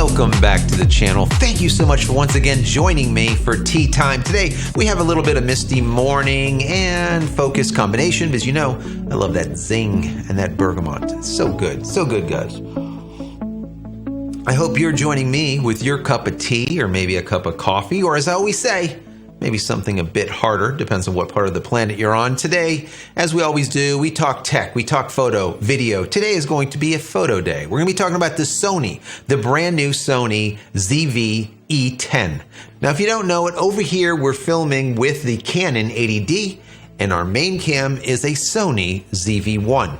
Welcome back to the channel. Thank you so much for once again joining me for tea time. Today, we have a little bit of misty morning and focus combination because you know, I love that zing and that bergamot. So good, guys. I hope you're joining me with your cup of tea or maybe a cup of coffee, or as I always say, maybe something a bit harder, depends on what part of the planet you're on. Today, as we always do, we talk tech, we talk photo, video. Today is going to be a photo day. We're going to be talking about the Sony, the brand new Sony ZV-E10. Now, if you don't know it, over here we're filming with the Canon 80D, and our main cam is a Sony ZV-1.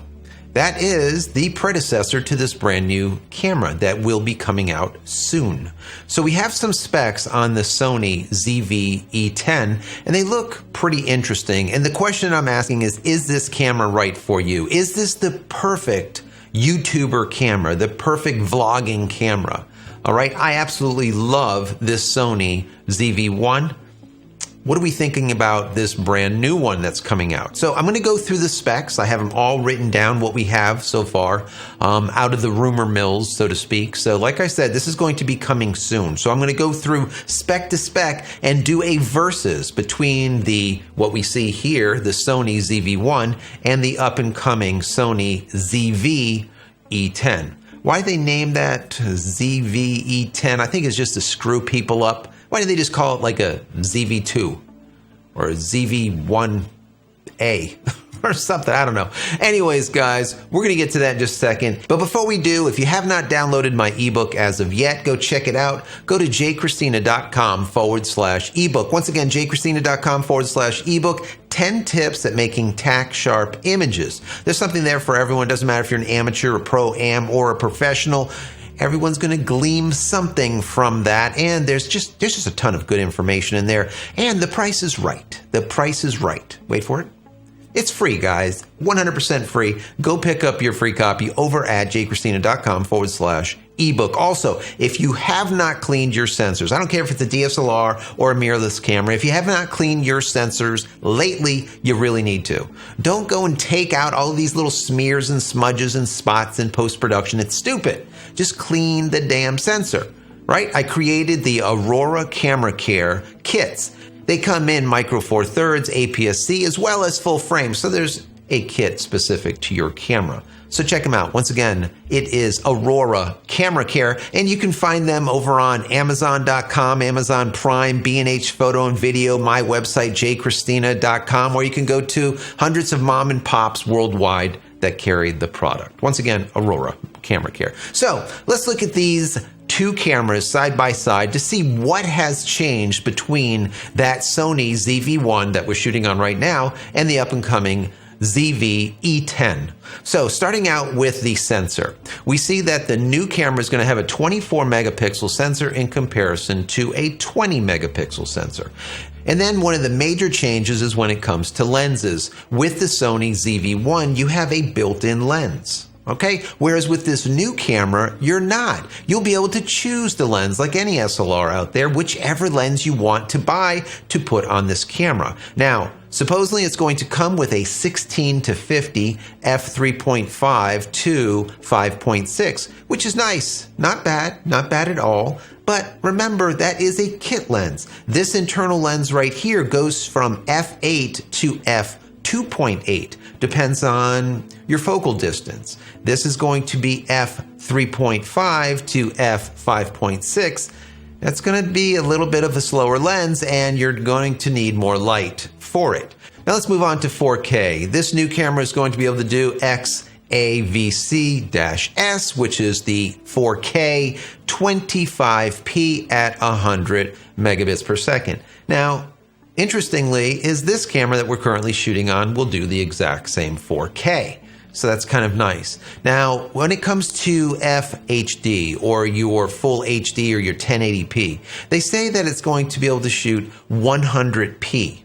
That is the predecessor to this brand new camera that will be coming out soon. So we have some specs on the Sony ZV-E10 and they look pretty interesting. And the question I'm asking is this camera right for you? Is this the perfect YouTuber camera, the perfect vlogging camera? All right, I absolutely love this Sony ZV-1. What are we thinking about this brand new one that's coming out? So I'm going to go through the specs. I have them all written down, what we have so far, out of the rumor mills, so to speak. So like I said, this is going to be coming soon. So I'm going to go through spec to spec and do a versus between what we see here, the Sony ZV-1, and the up-and-coming Sony ZV-E10. Why they name that ZV-E10? I think it's just to screw people up. Why did they just call it like a ZV-2 or a ZV-1A or something? I don't know. Anyways, guys, we're going to get to that in just a second. But before we do, if you have not downloaded my ebook as of yet, go check it out. Go to JCristina.com/ebook. Once again, JCristina.com/ebook. 10 tips at making tack sharp images. There's something there for everyone. It doesn't matter if you're an amateur, a pro-am, or a professional. Everyone's going to glean something from that, and there's just a ton of good information in there, and the price is right. The price is right. Wait for it. It's free, guys. 100% free. Go pick up your free copy over at jcristina.com/ebook. Also, if you have not cleaned your sensors, I don't care if it's a DSLR or a mirrorless camera, if you have not cleaned your sensors lately, you really need to. Don't go and take out all of these little smears and smudges and spots in post-production. It's stupid. Just clean the damn sensor, right? I created the Aurora Camera Care kits. They come in micro four thirds, APS-C, as well as full frame. So there's a kit specific to your camera. So check them out. Once again, it is Aurora Camera Care, and you can find them over on Amazon.com, Amazon Prime, B&H Photo and Video, my website, JCristina.com, or you can go to hundreds of mom and pops worldwide that carry the product. Once again, Aurora Camera Care. So let's look at these two cameras side by side to see what has changed between that Sony ZV-1 that we're shooting on right now and the up-and-coming ZV-E10. So starting out with the sensor, we see that the new camera is going to have a 24 megapixel sensor in comparison to a 20 megapixel sensor. And then one of the major changes is when it comes to lenses. With the Sony ZV-1, you have a built-in lens. Okay, whereas with this new camera, you're not. You'll be able to choose the lens like any SLR out there, whichever lens you want to buy to put on this camera. Now, supposedly it's going to come with a 16-50 f3.5 to 5.6, which is nice. Not bad at all. But remember, that is a kit lens. This internal lens right here goes from f8 to f2.8. Depends on your focal distance. This is going to be f3.5 to f5.6. That's going to be a little bit of a slower lens, and you're going to need more light for it. Now let's move on to 4K. This new camera is going to be able to do XAVC-S, which is the 4K 25p at 100 megabits per second. Now, interestingly, is this camera that we're currently shooting on will do the exact same 4K. So that's kind of nice. Now, when it comes to FHD or your full HD or your 1080p, they say that it's going to be able to shoot 100p.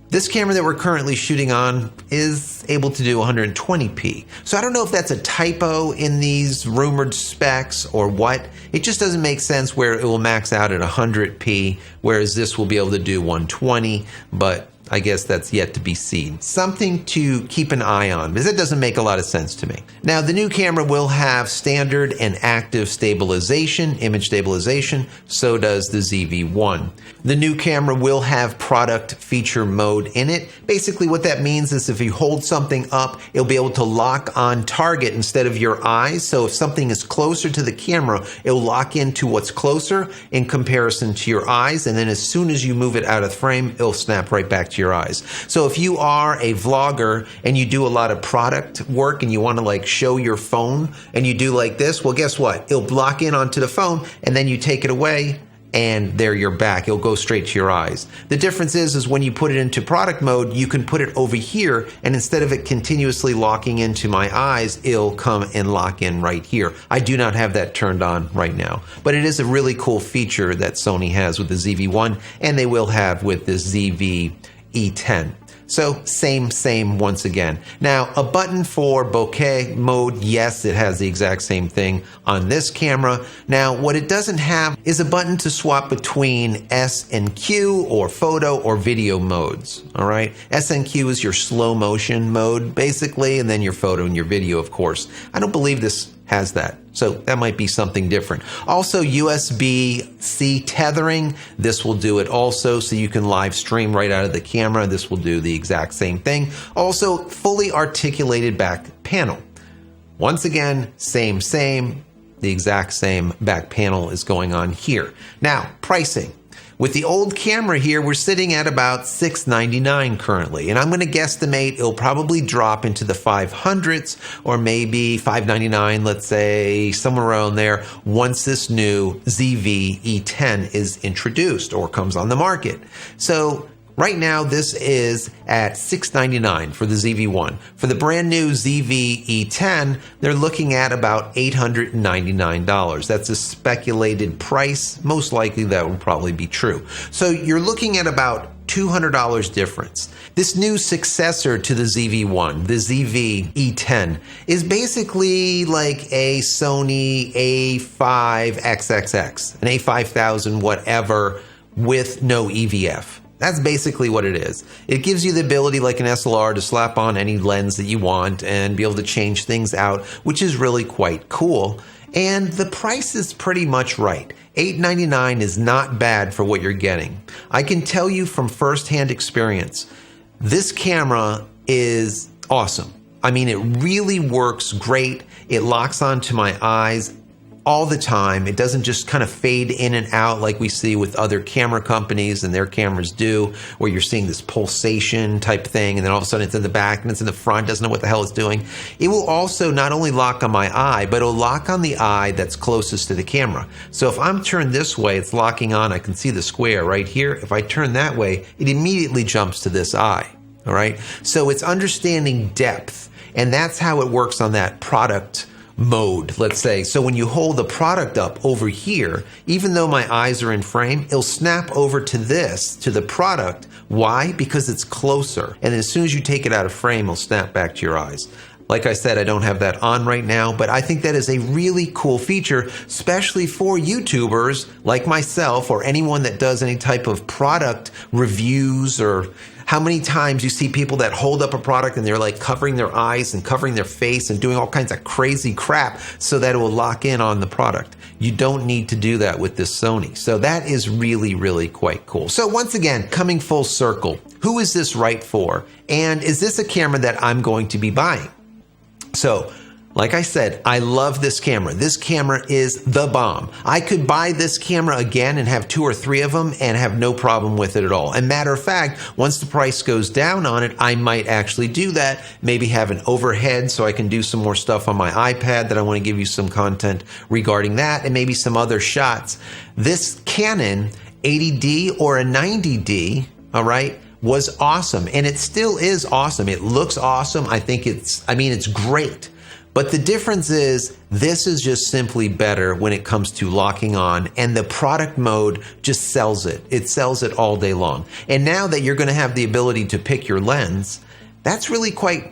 This camera that we're currently shooting on is able to do 120p. So I don't know if that's a typo in these rumored specs or what. It just doesn't make sense where it will max out at 100p, whereas this will be able to do 120. But I guess that's yet to be seen. Something to keep an eye on, because it doesn't make a lot of sense to me. Now, the new camera will have standard and active stabilization, image stabilization. So does the ZV-1. The new camera will have product feature mode in it. Basically, what that means is if you hold something up, it'll be able to lock on target instead of your eyes. So if something is closer to the camera, it'll lock into what's closer in comparison to your eyes. And then as soon as you move it out of frame, it'll snap right back to your eyes. So if you are a vlogger and you do a lot of product work and you want to like show your phone and you do like this, well, guess what? It'll block in onto the phone and then you take it away and there you're back. It'll go straight to your eyes. The difference is when you put it into product mode, you can put it over here, and instead of it continuously locking into my eyes, it'll come and lock in right here. I do not have that turned on right now, but it is a really cool feature that Sony has with the ZV-1, and they will have with the ZV-E10. So same once again. Now, a button for bokeh mode, yes, it has the exact same thing on this camera. Now, what it doesn't have is a button to swap between S and Q or photo or video modes, all right? S and Q is your slow motion mode, basically, and then your photo and your video, of course. I don't believe this has that. So that might be something different. Also, USB-C tethering. This will do it also, so you can live stream right out of the camera. This will do the exact same thing. Also, fully articulated back panel. Once again, same. The exact same back panel is going on here. Now, pricing. With the old camera here, we're sitting at about $699 currently, and I'm going to guesstimate it'll probably drop into the 500s or maybe $599, let's say, somewhere around there, once this new ZV-E10 is introduced or comes on the market. So right now, this is at $699 for the ZV-1. For the brand new ZV-E10, they're looking at about $899. That's a speculated price. Most likely that will probably be true. So you're looking at about $200 difference. This new successor to the ZV-1, the ZV-E10, is basically like a Sony A5XXX, an A5000 whatever with no EVF. That's basically what it is. It gives you the ability, like an SLR, to slap on any lens that you want and be able to change things out, which is really quite cool. And the price is pretty much right. $899 is not bad for what you're getting. I can tell you from firsthand experience, this camera is awesome. I mean, it really works great. It locks onto my eyes all the time. It doesn't just kind of fade in and out like we see with other camera companies and their cameras do, where you're seeing this pulsation type thing and then all of a sudden it's in the back and it's in the front, doesn't know what the hell it's doing. It will also not only lock on my eye, but it'll lock on the eye that's closest to the camera. So if I'm turned this way, it's locking on. I can see the square right here. If I turn that way, it immediately jumps to this eye. All right. So it's understanding depth, and that's how it works on that product mode, let's say. So when you hold the product up over here, even though my eyes are in frame, it'll snap over to this, to the product. Why? Because it's closer. And as soon as you take it out of frame, it'll snap back to your eyes. Like I said, I don't have that on right now, but I think that is a really cool feature, especially for YouTubers like myself or anyone that does any type of product reviews. Or how many times you see people that hold up a product and they're like covering their eyes and covering their face and doing all kinds of crazy crap so that it will lock in on the product. You don't need to do that with this Sony. So that is really, really quite cool. So once again, coming full circle, who is this right for? And is this a camera that I'm going to be buying? So, like I said, I love this camera. This camera is the bomb. I could buy this camera again and have 2 or 3 of them and have no problem with it at all. And matter of fact, once the price goes down on it, I might actually do that. Maybe have an overhead so I can do some more stuff on my iPad that I want to give you some content regarding that, and maybe some other shots. This Canon 80D or a 90D, all right, was awesome, and it still is awesome. It looks awesome. I think it's great. But the difference is this is just simply better when it comes to locking on, and the product mode just sells it. It sells it all day long. And now that you're going to have the ability to pick your lens, that's really quite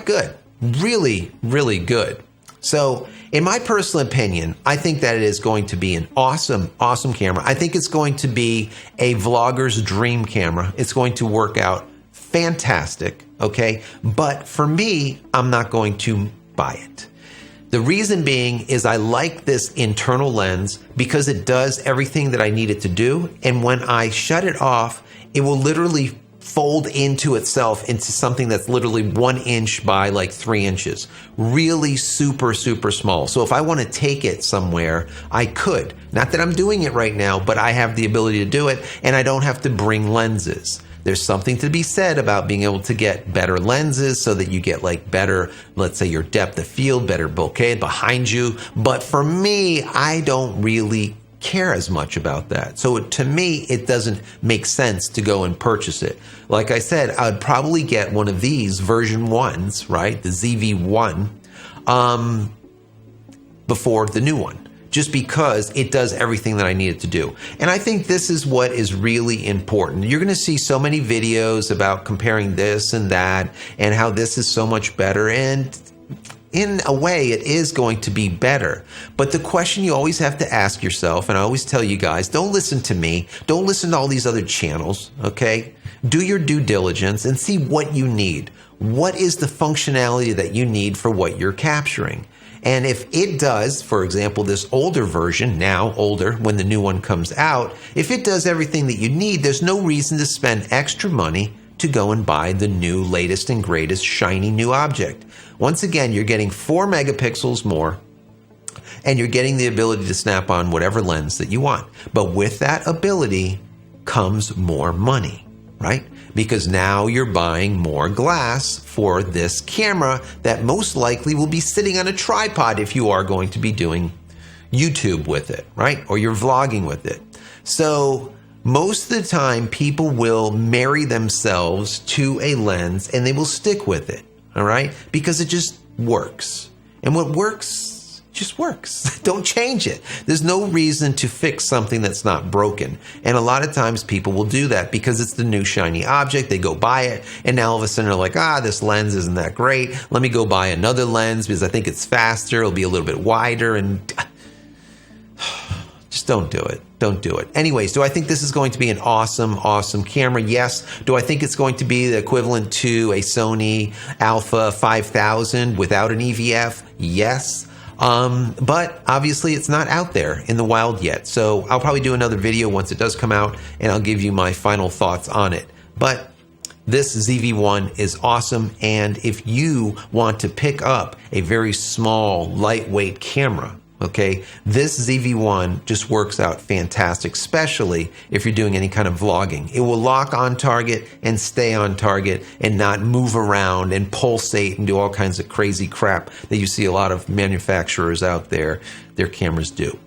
good. Really, really good. So in my personal opinion, I think that it is going to be an awesome, awesome camera. I think it's going to be a vlogger's dream camera. It's going to work out fantastic, okay? But for me, I'm not going to buy it. The reason being is I like this internal lens because it does everything that I need it to do. And when I shut it off, it will literally fold into itself into something that's literally 1 inch by like 3 inches. Really super, super small. So if I want to take it somewhere, I could. Not that I'm doing it right now, but I have the ability to do it and I don't have to bring lenses. There's something to be said about being able to get better lenses so that you get like better, let's say your depth of field, better bokeh behind you. But for me, I don't really care as much about that. So to me, it doesn't make sense to go and purchase it. Like I said, I'd probably get one of these version 1s, right? The ZV-1, before the new one, just because it does everything that I need it to do. And I think this is what is really important. You're going to see so many videos about comparing this and that and how this is so much better. And in a way, it is going to be better. But the question you always have to ask yourself, and I always tell you guys, don't listen to me. Don't listen to all these other channels, okay? Do your due diligence and see what you need. What is the functionality that you need for what you're capturing? And if it does, for example, this older version, now older when the new one comes out, if it does everything that you need, there's no reason to spend extra money to go and buy the new, latest and greatest shiny new object. Once again, you're getting 4 megapixels more, and you're getting the ability to snap on whatever lens that you want. But with that ability comes more money, right? Because now you're buying more glass for this camera that most likely will be sitting on a tripod if you are going to be doing YouTube with it, right? Or you're vlogging with it. So most of the time, people will marry themselves to a lens and they will stick with it, all right? Because it just works. And what works just works. Don't change it. There's no reason to fix something that's not broken. And a lot of times people will do that because it's the new shiny object. They go buy it and now all of a sudden they're like, this lens isn't that great. Let me go buy another lens because I think it's faster. It'll be a little bit wider and just don't do it. Don't do it. Anyways, do I think this is going to be an awesome, awesome camera? Yes. Do I think it's going to be the equivalent to a Sony Alpha 5000 without an EVF? Yes. But obviously it's not out there in the wild yet. So I'll probably do another video once it does come out and I'll give you my final thoughts on it. But this ZV-1 is awesome. And if you want to pick up a very small, lightweight camera, okay, this ZV-1 just works out fantastic, especially if you're doing any kind of vlogging. It will lock on target and stay on target and not move around and pulsate and do all kinds of crazy crap that you see a lot of manufacturers out there, their cameras do.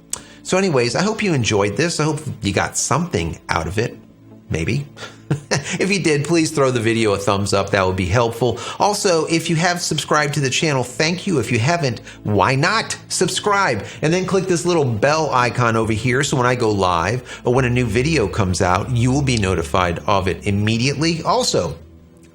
So anyways, I hope you enjoyed this. I hope you got something out of it. Maybe. If you did, please throw the video a thumbs up. That would be helpful. Also, if you have subscribed to the channel, thank you. If you haven't, why not subscribe? And then click this little bell icon over here so when I go live or when a new video comes out, you will be notified of it immediately. Also,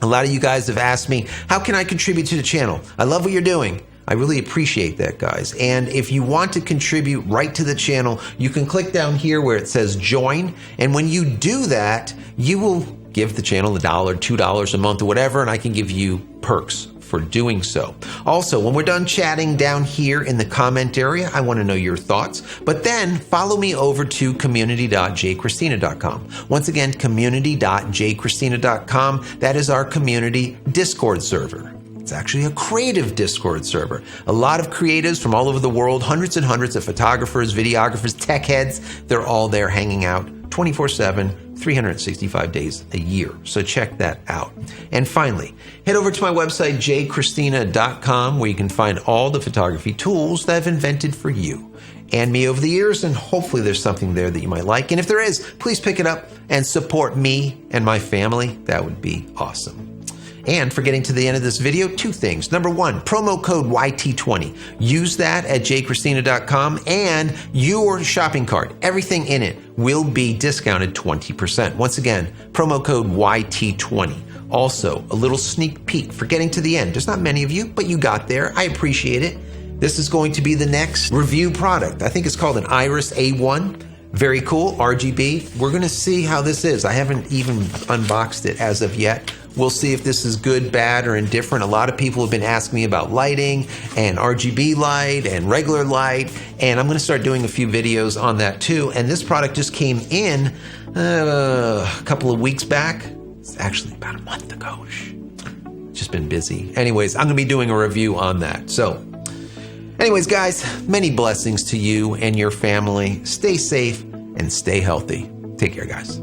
a lot of you guys have asked me, how can I contribute to the channel? I love what you're doing. I really appreciate that, guys. And if you want to contribute right to the channel, you can click down here where it says join. And when you do that, you will give the channel $1, $2 a month or whatever, and I can give you perks for doing so. Also, when we're done chatting down here in the comment area, I want to know your thoughts. But then follow me over to community.JCristina.com. Once again, community.JCristina.com. That is our community Discord server. It's actually a creative Discord server. A lot of creatives from all over the world, hundreds and hundreds of photographers, videographers, tech heads, they're all there hanging out 24/7, 365 days a year. So check that out. And finally, head over to my website, JCristina.com, where you can find all the photography tools that I've invented for you and me over the years, and hopefully there's something there that you might like. And if there is, please pick it up and support me and my family. That would be awesome. And for getting to the end of this video, 2 things. Number 1, promo code YT20. Use that at jcristina.com and your shopping cart, everything in it, will be discounted 20%. Once again, promo code YT20. Also, a little sneak peek for getting to the end. There's not many of you, but you got there. I appreciate it. This is going to be the next review product. I think it's called an Iris A1. Very cool, RGB. We're gonna see how this is. I haven't even unboxed it as of yet. We'll see if this is good, bad, or indifferent. A lot of people have been asking me about lighting and RGB light and regular light, and I'm gonna start doing a few videos on that too. And this product just came in a couple of weeks back. It's actually about a month ago. Just been busy. Anyways, I'm gonna be doing a review on that. So, anyways, guys, many blessings to you and your family. Stay safe and stay healthy. Take care, guys.